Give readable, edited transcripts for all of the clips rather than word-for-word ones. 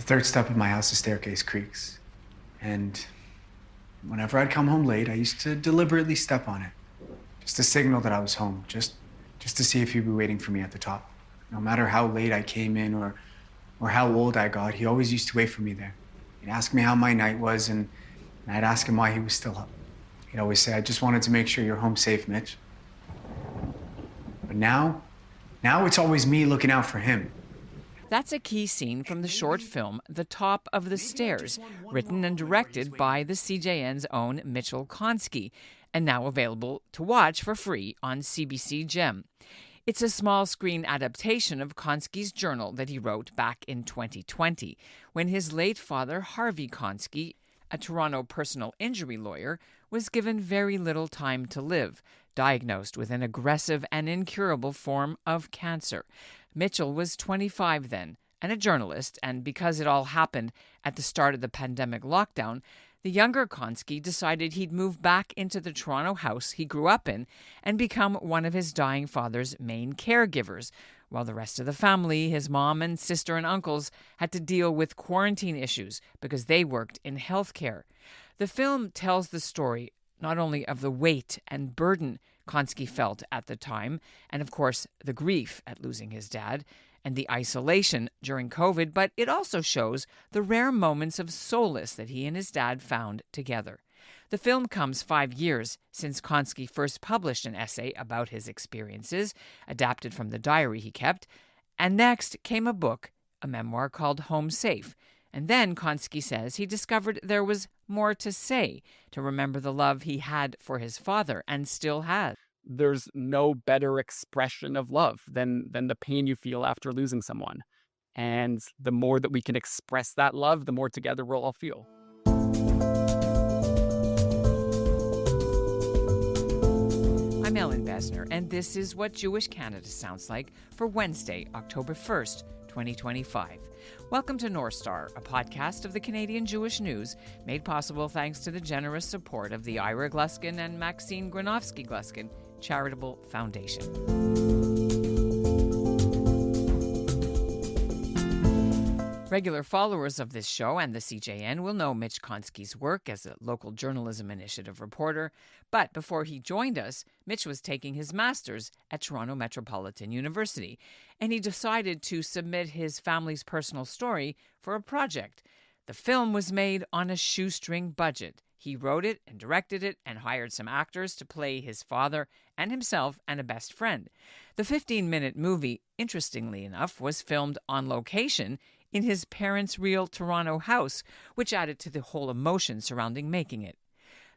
The third step of my house's staircase creaks. And whenever I'd come home late, I used to deliberately step on it. Just to signal that I was home, just to see if he'd be waiting for me at the top. No matter how late I came in or how old I got, he always used to wait for me there. He'd ask me how my night was, and I'd ask him why he was still up. He'd always say, I just wanted to make sure you're home safe, Mitch. But now it's always me looking out for him. That's a key scene from the short film The Top of the Stairs, written and directed by the CJN's own Mitch Consky, and now available to watch for free on CBC Gem. It's a small screen adaptation of Consky's journal that he wrote back in 2020, when his late father, Harvey Consky, a Toronto personal injury lawyer, was given very little time to live, diagnosed with an aggressive and incurable form of cancer. Mitchell was 25 then, and a journalist, and because it all happened at the start of the pandemic lockdown, the younger Consky decided he'd move back into the Toronto house he grew up in and become one of his dying father's main caregivers, while the rest of the family, his mom and sister and uncles, had to deal with quarantine issues because they worked in healthcare. The film tells the story not only of the weight and burden Consky felt at the time, and of course the grief at losing his dad, and the isolation during COVID, but it also shows the rare moments of solace that he and his dad found together. The film comes 5 years since Consky first published an essay about his experiences, adapted from the diary he kept, and next came a book, a memoir called Home Safe. And then, Consky says, he discovered there was more to say to remember the love he had for his father and still has. There's no better expression of love than the pain you feel after losing someone. And the more that we can express that love, the more together we'll all feel. I'm Ellen Besner, and this is what Jewish Canada sounds like for Wednesday, October 1st, 2025. Welcome to North Star, a podcast of the Canadian Jewish News, made possible thanks to the generous support of the Ira Gluskin and Maxine Granovsky Gluskin Charitable Foundation. Regular followers of this show and the CJN will know Mitch Consky's work as a local journalism initiative reporter, but before he joined us, Mitch was taking his master's at Toronto Metropolitan University, and he decided to submit his family's personal story for a project. The film was made on a shoestring budget. He wrote it and directed it and hired some actors to play his father and himself and a best friend. The 15-minute movie, interestingly enough, was filmed on location in his parents' real Toronto house, which added to the whole emotion surrounding making it.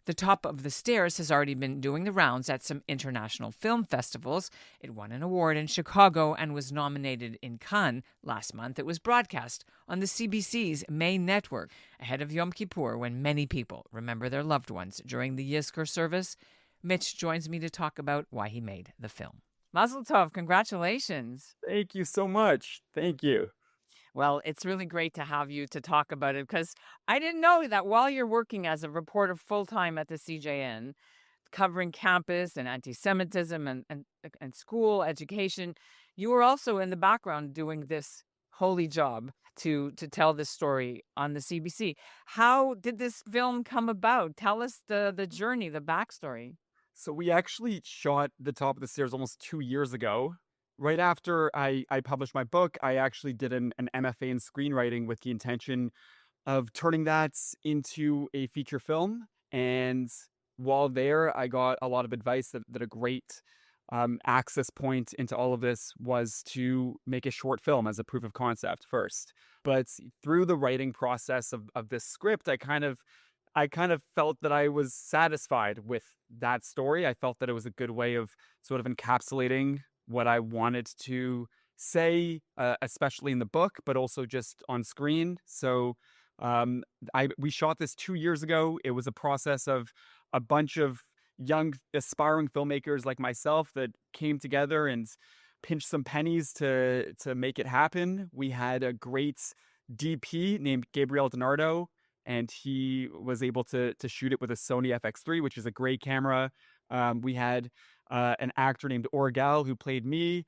The Top of the Stairs has already been doing the rounds at some international film festivals. It won an award in Chicago and was nominated in Cannes last month. It was broadcast on the CBC's main network ahead of Yom Kippur, when many people remember their loved ones during the Yizkor service. Mitch joins me to talk about why he made the film. Mazel tov, congratulations. Thank you so much. Thank you. Well, it's really great to have you to talk about it, because I didn't know that while you're working as a reporter full-time at the CJN, covering campus and anti-Semitism and school education, you were also in the background doing this holy job to tell this story on the CBC. How did this film come about? Tell us the journey, the backstory. So we actually shot The Top of the Stairs almost 2 years ago. Right after I published my book, I actually did an MFA in screenwriting with the intention of turning that into a feature film. And while there, I got a lot of advice that a great access point into all of this was to make a short film as a proof of concept first. But through the writing process of this script, I kind of felt that I was satisfied with that story. I felt that it was a good way of sort of encapsulating what I wanted to say, especially in the book, but also just on screen. So we shot this 2 years ago. It was a process of a bunch of young aspiring filmmakers like myself that came together and pinched some pennies to make it happen. We had a great DP named Gabriel Donardo, and he was able to shoot it with a Sony FX3, which is a great camera. We had an actor named Orgal who played me.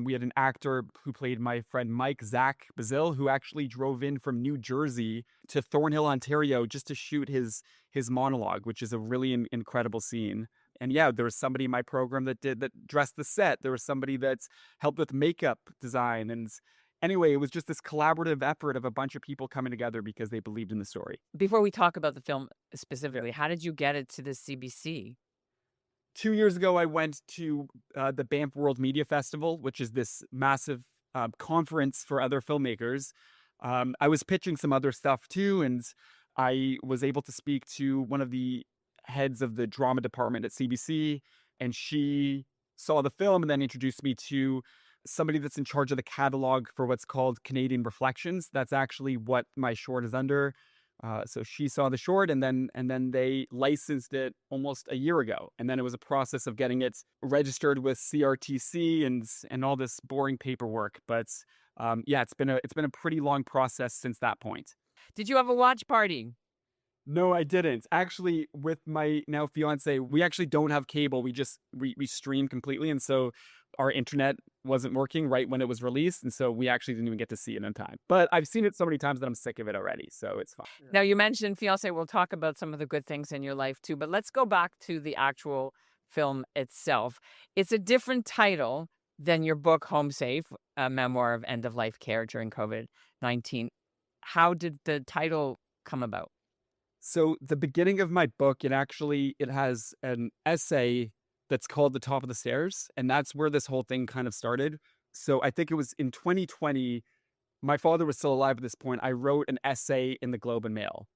We had an actor who played my friend Mike, Zach Bazil, who actually drove in from New Jersey to Thornhill, Ontario, just to shoot his monologue, which is a really incredible scene. And yeah, there was somebody in my program that dressed the set. There was somebody that's helped with makeup design. And anyway, it was just this collaborative effort of a bunch of people coming together because they believed in the story. Before we talk about the film specifically, how did you get it to the CBC? 2 years ago, I went to the Banff World Media Festival, which is this massive conference for other filmmakers. I was pitching some other stuff too, and I was able to speak to one of the heads of the drama department at CBC, and she saw the film and then introduced me to somebody that's in charge of the catalog for what's called Canadian Reflections. That's actually what my short is under. So she saw the short, and then they licensed it almost a year ago, and then it was a process of getting it registered with CRTC and all this boring paperwork. But yeah, it's been a pretty long process since that point. Did you have a watch party? No, I didn't. Actually, with my now fiance, we actually don't have cable. We stream completely, and so our internet wasn't working right when it was released, and so we actually didn't even get to see it in time. But I've seen it so many times that I'm sick of it already, so it's fine. Now, you mentioned fiance. We'll talk about some of the good things in your life too, but let's go back to the actual film itself. It's a different title than your book, Home Safe, a memoir of end of life care during COVID-19. How did the title come about? So the beginning of my book, it has an essay that's called The Top of the Stairs, and that's where this whole thing kind of started. So I think it was in 2020, my father was still alive at this point. I wrote an essay in the Globe and Mail,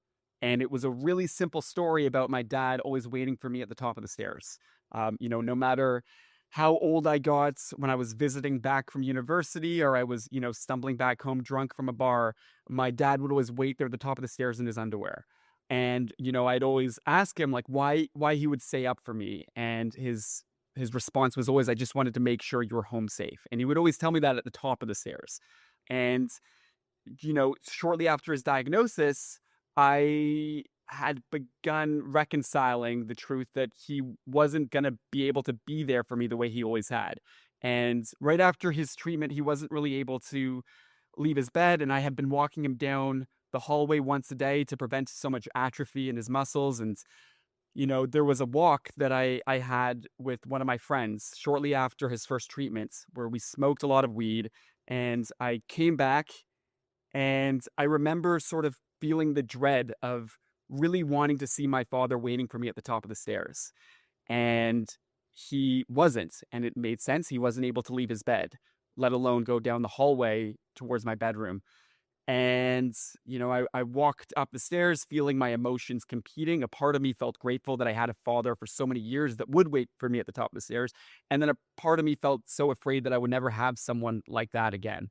and it was a really simple story about my dad always waiting for me at the top of the stairs. No matter how old I got when I was visiting back from university, or I was, stumbling back home drunk from a bar, my dad would always wait there at the top of the stairs in his underwear. And, I'd always ask him like why he would stay up for me. And his response was always, I just wanted to make sure you were home safe. And he would always tell me that at the top of the stairs. And, shortly after his diagnosis, I had begun reconciling the truth that he wasn't going to be able to be there for me the way he always had. And right after his treatment, he wasn't really able to leave his bed. And I had been walking him down the hallway once a day to prevent so much atrophy in his muscles. And, there was a walk that I had with one of my friends shortly after his first treatments where we smoked a lot of weed. And I came back and I remember sort of feeling the dread of really wanting to see my father waiting for me at the top of the stairs. And he wasn't. And it made sense. He wasn't able to leave his bed, let alone go down the hallway towards my bedroom. And, I walked up the stairs feeling my emotions competing. A part of me felt grateful that I had a father for so many years that would wait for me at the top of the stairs. And then a part of me felt so afraid that I would never have someone like that again.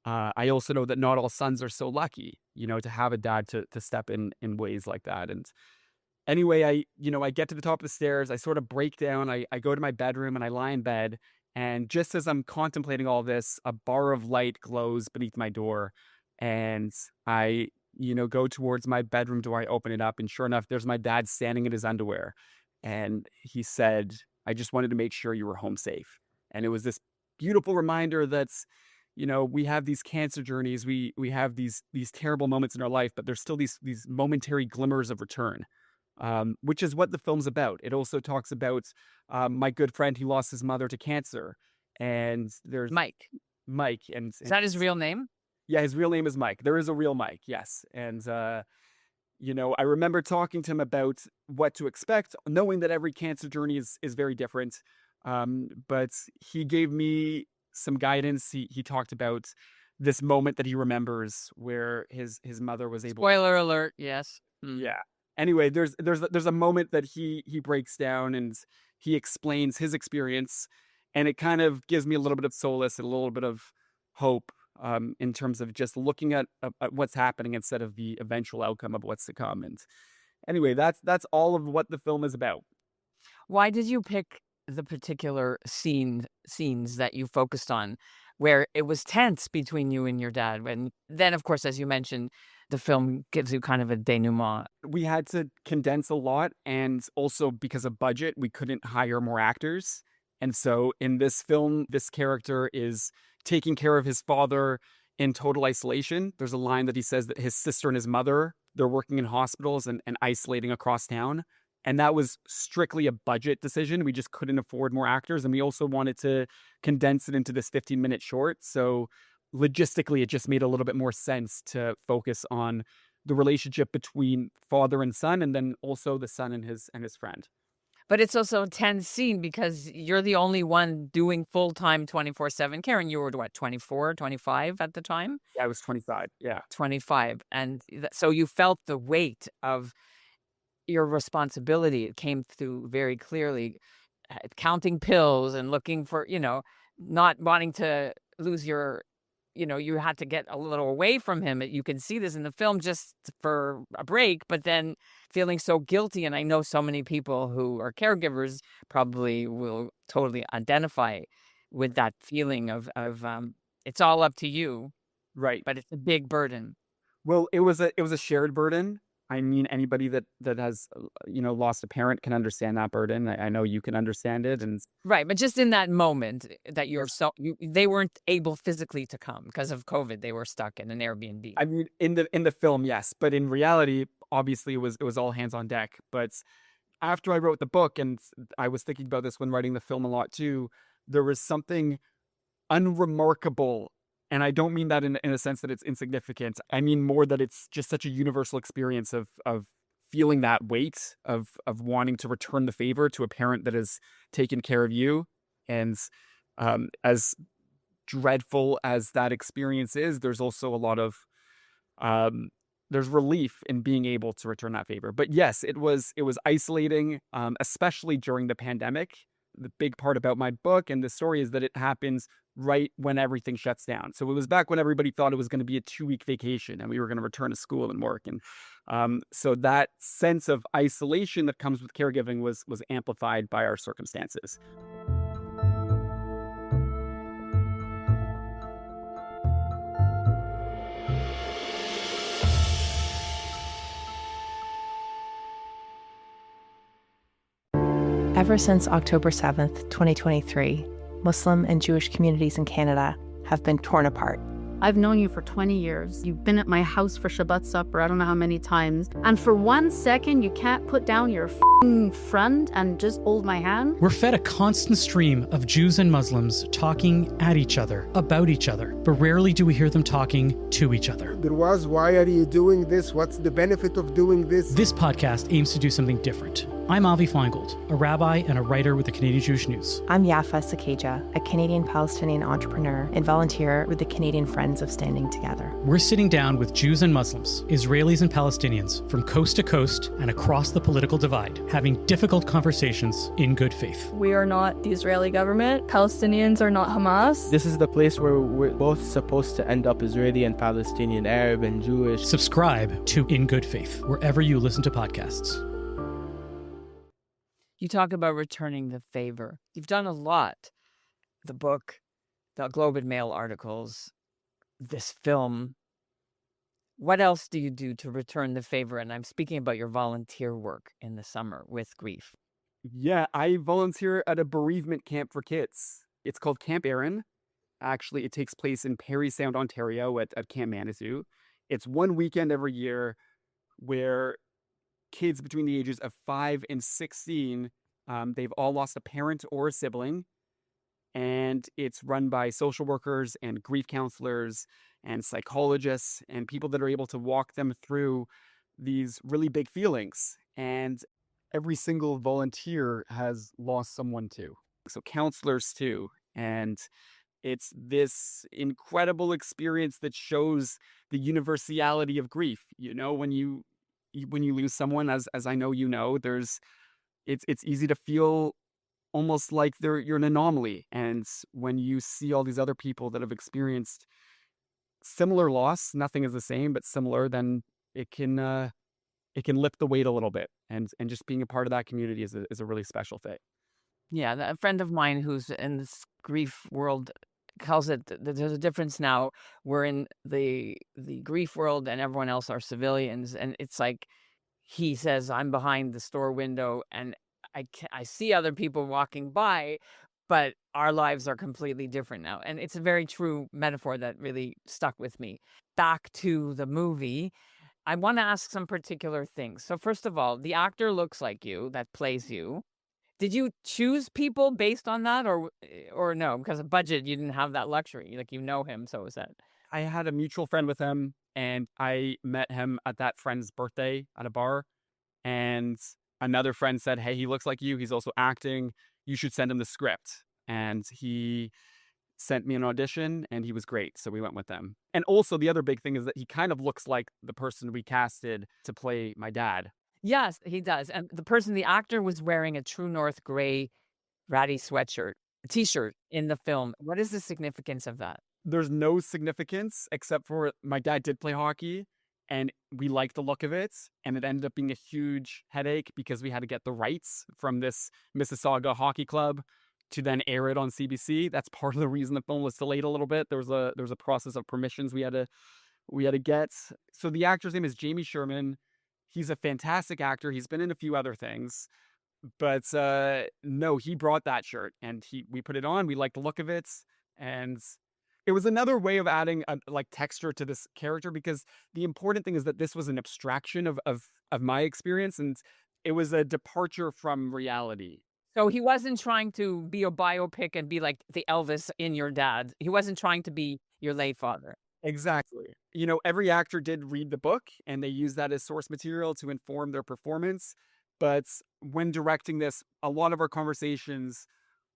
I also know that not all sons are so lucky, to have a dad to step in ways like that. And anyway, I get to the top of the stairs. I sort of break down. I go to my bedroom and I lie in bed. And just as I'm contemplating all this, a bar of light glows beneath my door. And I, go towards my bedroom door. I open it up, and sure enough, there's my dad standing in his underwear. And he said, I just wanted to make sure you were home safe. And it was this beautiful reminder that's, we have these cancer journeys, we have these terrible moments in our life, but there's still these momentary glimmers of return, which is what the film's about. It also talks about my good friend who lost his mother to cancer. And there's Mike. And Is that his real name? Yeah, his real name is Mike. There is a real Mike, yes. And, I remember talking to him about what to expect, knowing that every cancer journey is very different. But he gave me some guidance. He talked about this moment that he remembers where his mother was able. Spoiler alert, yes. Yeah. Anyway, there's a moment that he breaks down and he explains his experience, and it kind of gives me a little bit of solace and a little bit of hope. In terms of just looking at what's happening instead of the eventual outcome of what's to come. And anyway, that's all of what the film is about. Why did you pick the particular scenes that you focused on where it was tense between you and your dad? And then, of course, as you mentioned, the film gives you kind of a denouement. We had to condense a lot, and also because of budget, we couldn't hire more actors. And so in this film, this character is taking care of his father in total isolation. There's a line that he says that his sister and his mother, they're working in hospitals and isolating across town. And that was strictly a budget decision. We just couldn't afford more actors. And we also wanted to condense it into this 15-minute short. So logistically, it just made a little bit more sense to focus on the relationship between father and son, and then also the son and his friend. But it's also a tense scene because you're the only one doing full-time 24/7. Karen, you were what, 24, 25 at the time? Yeah, I was 25. Yeah. 25. And so you felt the weight of your responsibility. It came through very clearly, counting pills and looking for, not wanting to lose your, you had to get a little away from him. You can see this in the film just for a break, but then feeling so guilty. And I know so many people who are caregivers probably will totally identify with that feeling of it's all up to you, Right. but it's a big burden. Well, it was a shared burden. I mean, anybody that has lost a parent can understand that burden. I know you can understand it, and Right, but just in that moment that they weren't able physically to come because of COVID. They were stuck in an Airbnb. I mean, in the film, yes, but in reality, obviously, it was all hands on deck. But after I wrote the book, and I was thinking about this when writing the film a lot too, there was something unremarkable. And I don't mean that in a sense that it's insignificant. I mean more that it's just such a universal experience of feeling that weight of wanting to return the favor to a parent that has taken care of you. And as dreadful as that experience is, there's also a lot of there's relief in being able to return that favor. But yes, it was isolating, especially during the pandemic. The big part about my book and the story is that it happens right when everything shuts down. So it was back when everybody thought it was going to be a 2-week vacation and we were going to return to school and work. And so that sense of isolation that comes with caregiving was amplified by our circumstances. Ever since October 7th, 2023, Muslim and Jewish communities in Canada have been torn apart. I've known you for 20 years. You've been at my house for Shabbat supper, I don't know how many times. And for 1 second, you can't put down your friend and just hold my hand? We're fed a constant stream of Jews and Muslims talking at each other, about each other, but rarely do we hear them talking to each other. There was, why are you doing this? What's the benefit of doing this? This podcast aims to do something different. I'm Avi Feingold, a rabbi and a writer with the Canadian Jewish News. I'm Yafa Sakeja, a Canadian-Palestinian entrepreneur and volunteer with the Canadian Friends of Standing Together. We're sitting down with Jews and Muslims, Israelis and Palestinians from coast to coast and across the political divide, having difficult conversations in good faith. We are not the Israeli government. Palestinians are not Hamas. This is the place where we're both supposed to end up, Israeli and Palestinian, Arab and Jewish. Subscribe to In Good Faith, wherever you listen to podcasts. You talk about returning the favor. You've done a lot. The book, the Globe and Mail articles, this film. What else do you do to return the favor? And I'm speaking about your volunteer work in the summer with grief. Yeah, I volunteer at a bereavement camp for kids. It's called Camp Erin. Actually, it takes place in Parry Sound, Ontario at Camp Manitou. It's one weekend every year where kids between the ages of 5 and 16, they've all lost a parent or a sibling. And it's run by social workers and grief counselors and psychologists and people that are able to walk them through these really big feelings. And every single volunteer has lost someone too. So counselors too. And it's this incredible experience that shows the universality of grief. You know, when you lose someone, as I know you know, it's easy to feel almost like you're an anomaly. And when you see all these other people that have experienced similar loss, nothing is the same, but similar, then it can lift the weight a little bit. And just being a part of that community is a really special thing. Yeah, a friend of mine who's in this grief world calls it that there's a difference now. We're in the grief world and everyone else are civilians. And it's like he says, I'm behind the store window and I see other people walking by, but our lives are completely different now. And it's a very true metaphor that really stuck with me. Back to the movie, I want to ask some particular things. So, first of all, the actor looks like you that plays you. Did you choose people based on that, or no? Because of budget, you didn't have that luxury. Like, you know him, so is that. I had a mutual friend with him, and I met him at that friend's birthday at a bar. And another friend said, "Hey, he looks like you. He's also acting. You should send him the script." And he sent me an audition, and he was great. So we went with them. And also, the other big thing is that he kind of looks like the person we casted to play my dad. Yes, he does. And the actor was wearing a True North gray ratty sweatshirt, t-shirt in the film. What is the significance of that? There's no significance except for my dad did play hockey, and we liked the look of it. And it ended up being a huge headache because we had to get the rights from this Mississauga hockey club to then air it on CBC. That's part of the reason the film was delayed a little bit. There was a process of permissions we had to get. So the actor's name is Jamie Sherman. He's a fantastic actor. He's been in a few other things. But no, he brought that shirt, and we put it on. We liked the look of it, and it was another way of adding like texture to this character, because the important thing is that this was an abstraction of my experience, and it was a departure from reality. So he wasn't trying to be a biopic and be like the Elvis in your dad. He wasn't trying to be your late father. Exactly. You know, every actor did read the book, and they used that as source material to inform their performance. But when directing this, a lot of our conversations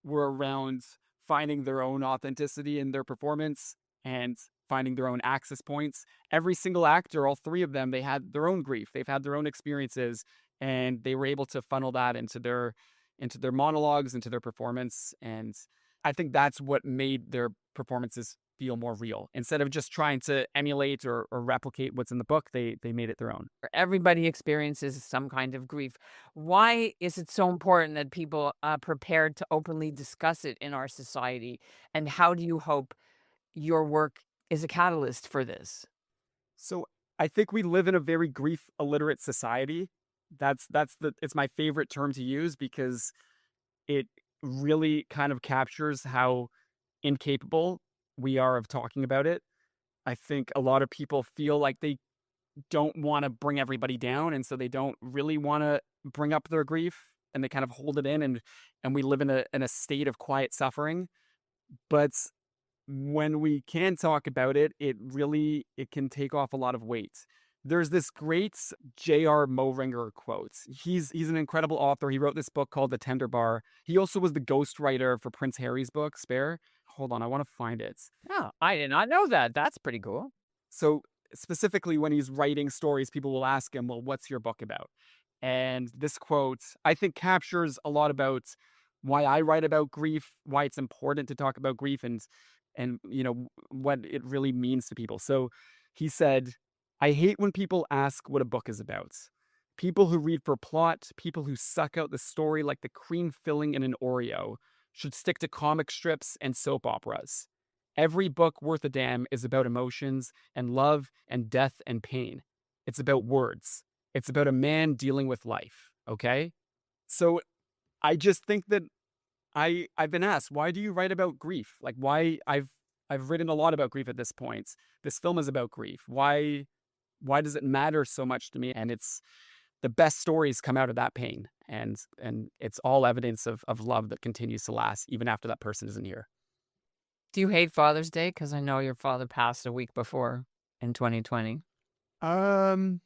were around finding their own authenticity in their performance and finding their own access points. Every single actor, all three of them, they had their own grief. They've had their own experiences, and they were able to funnel that into their monologues, into their performance. And I think that's what made their performances feel more real. Instead of just trying to emulate or replicate what's in the book, they made it their own. Everybody experiences some kind of grief. Why is it so important that people are prepared to openly discuss it in our society? And how do you hope your work is a catalyst for this? So I think we live in a very grief illiterate society. It's my favorite term to use because it really kind of captures how incapable we are of talking about it. I think a lot of people feel like they don't want to bring everybody down, and so they don't really want to bring up their grief, and they kind of hold it in, and we live in a state of quiet suffering. But when we can talk about it, it can take off a lot of weight. There's this great J.R. Moehringer quote. He's an incredible author. He wrote this book called The Tender Bar. He also was the ghostwriter for Prince Harry's book, Spare. Hold on, I want to find it. Oh, I did not know that. That's pretty cool. So specifically when he's writing stories, people will ask him, well, what's your book about? And this quote, I think, captures a lot about why I write about grief, why it's important to talk about grief, and you know what it really means to people. So he said, I hate when people ask what a book is about. People who read for plot, people who suck out the story like the cream filling in an Oreo, should stick to comic strips and soap operas. Every book worth a damn is about emotions and love and death and pain. It's about words. It's about a man dealing with life, okay? So I just think that I've been asked, why do you write about grief? Like, why I've written a lot about grief at this point. This film is about grief. Why does it matter so much to me? And it's the best stories come out of that pain. And it's all evidence of love that continues to last even after that person isn't here. Do you hate Father's Day? Because I know your father passed a week before in 2020. No,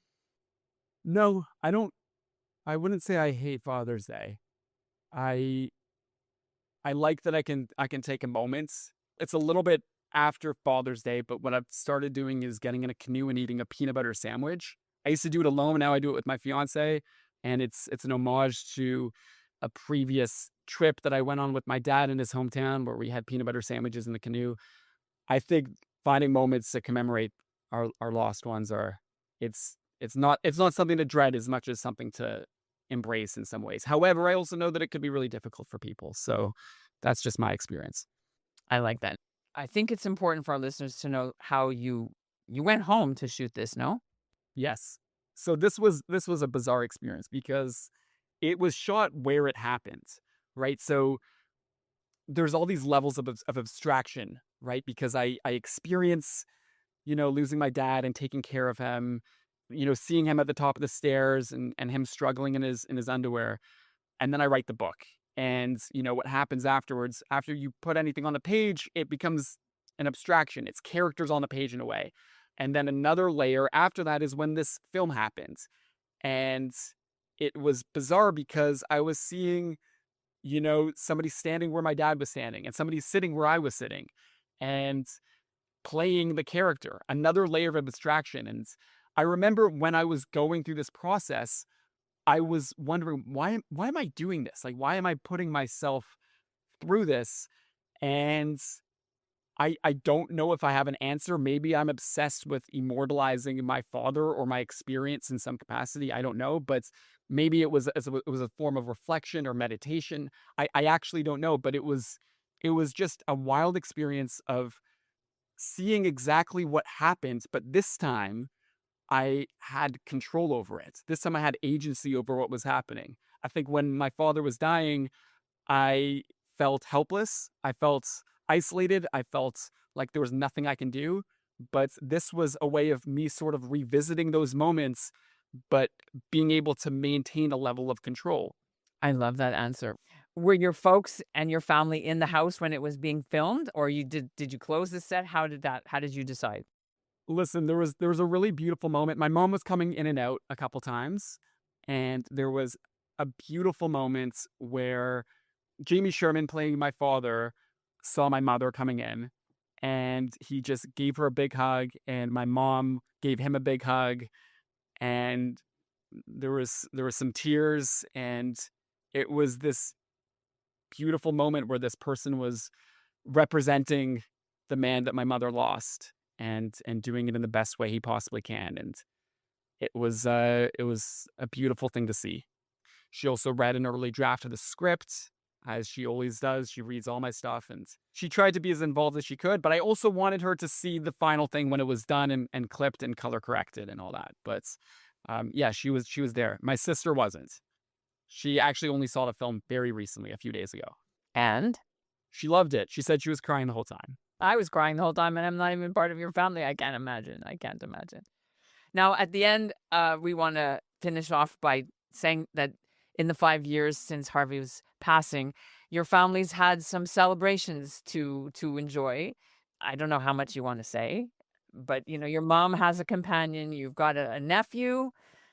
I don't. I wouldn't say I hate Father's Day. I like that I can take a moment. It's a little bit after Father's Day, but what I've started doing is getting in a canoe and eating a peanut butter sandwich. I used to do it alone, now I do it with my fiance, and it's an homage to a previous trip that I went on with my dad in his hometown where we had peanut butter sandwiches in the canoe. I think finding moments to commemorate our lost ones it's not something to dread as much as something to embrace in some ways. However, I also know that it could be really difficult for people. So that's just my experience. I like that. I think it's important for our listeners to know how you went home to shoot this, no? Yes. So this was a bizarre experience because it was shot where it happened, right? So there's all these levels of abstraction, right? Because I experience, losing my dad and taking care of him, seeing him at the top of the stairs and him struggling in his underwear. And then I write the book. And, what happens afterwards, after you put anything on the page, it becomes an abstraction. It's characters on the page in a way. And then another layer after that is when this film happened. And it was bizarre because I was seeing, somebody standing where my dad was standing and somebody sitting where I was sitting and playing the character, another layer of abstraction. And I remember when I was going through this process, I was wondering, why am I doing this? Like, why am I putting myself through this? And I don't know if I have an answer. Maybe I'm obsessed with immortalizing my father or my experience in some capacity. I don't know, but maybe it was a form of reflection or meditation. I actually don't know, but it was just a wild experience of seeing exactly what happened. But this time, I had control over it. This time I had agency over what was happening. I think when my father was dying, I felt helpless. I felt isolated. I felt like there was nothing I can do. But this was a way of me sort of revisiting those moments, but being able to maintain a level of control. I love that answer. Were your folks and your family in the house when it was being filmed, or did you close the set? How did you decide? Listen, there was a really beautiful moment. My mom was coming in and out a couple times, and there was a beautiful moment where Jamie Sherman, playing my father, saw my mother coming in, and he just gave her a big hug, and my mom gave him a big hug, and there was some tears, and it was this beautiful moment where this person was representing the man that my mother lost and doing it in the best way he possibly can. And it was a beautiful thing to see. She also read an early draft of the script, as she always does. She reads all my stuff, and she tried to be as involved as she could, but I also wanted her to see the final thing when it was done and clipped and color corrected and all that. But yeah, she was there. My sister wasn't. She actually only saw the film very recently, a few days ago. And She loved it. She said she was crying the whole time. I was crying the whole time, and I'm not even part of your family. I can't imagine. Now, at the end, we want to finish off by saying that in the 5 years since Harvey's passing, your family's had some celebrations to enjoy. I don't know how much you want to say, but your mom has a companion. You've got a nephew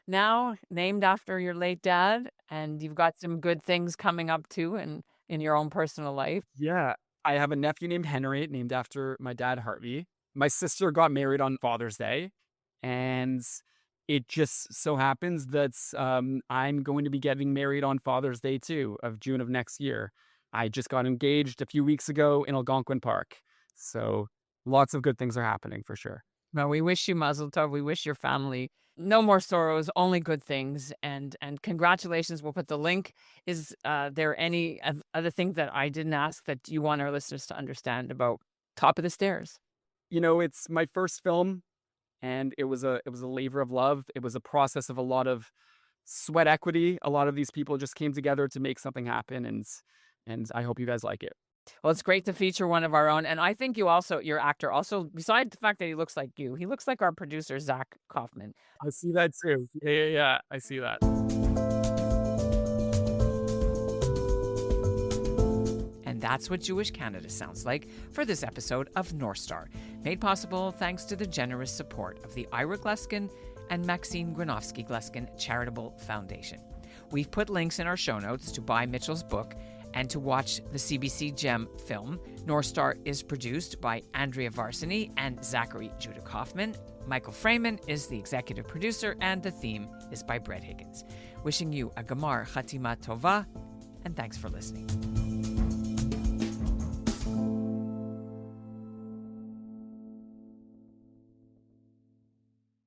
now named after your late dad, and you've got some good things coming up too in your own personal life. Yeah, I have a nephew named Henry, named after my dad, Harvey. My sister got married on Father's Day, and it just so happens that I'm going to be getting married on Father's Day too, of June of next year. I just got engaged a few weeks ago in Algonquin Park. So lots of good things are happening for sure. Well, we wish you Mazel Tov. We wish your family no more sorrows, only good things, and congratulations. We'll put the link. Is there any other things that I didn't ask that you want our listeners to understand about Top of the Stairs? It's my first film, and it was a labor of love. It was a process of a lot of sweat equity. A lot of these people just came together to make something happen, and I hope you guys like it. Well, it's great to feature one of our own. And I think your actor also, besides the fact that he looks like you, he looks like our producer, Zach Kaufman. I see that too. Yeah, I see that. And that's what Jewish Canada sounds like for this episode of North Star, made possible thanks to the generous support of the Ira Gluskin and Maxine Granovsky-Gluskin Charitable Foundation. We've put links in our show notes to buy Mitchell's book and to watch the CBC Gem film. North Star is produced by Andrea Varsany and Zachary Judah Kaufman. Michael Freeman is the executive producer, and the theme is by Brett Higgins. Wishing you a Gamar Chatima Tova, and thanks for listening.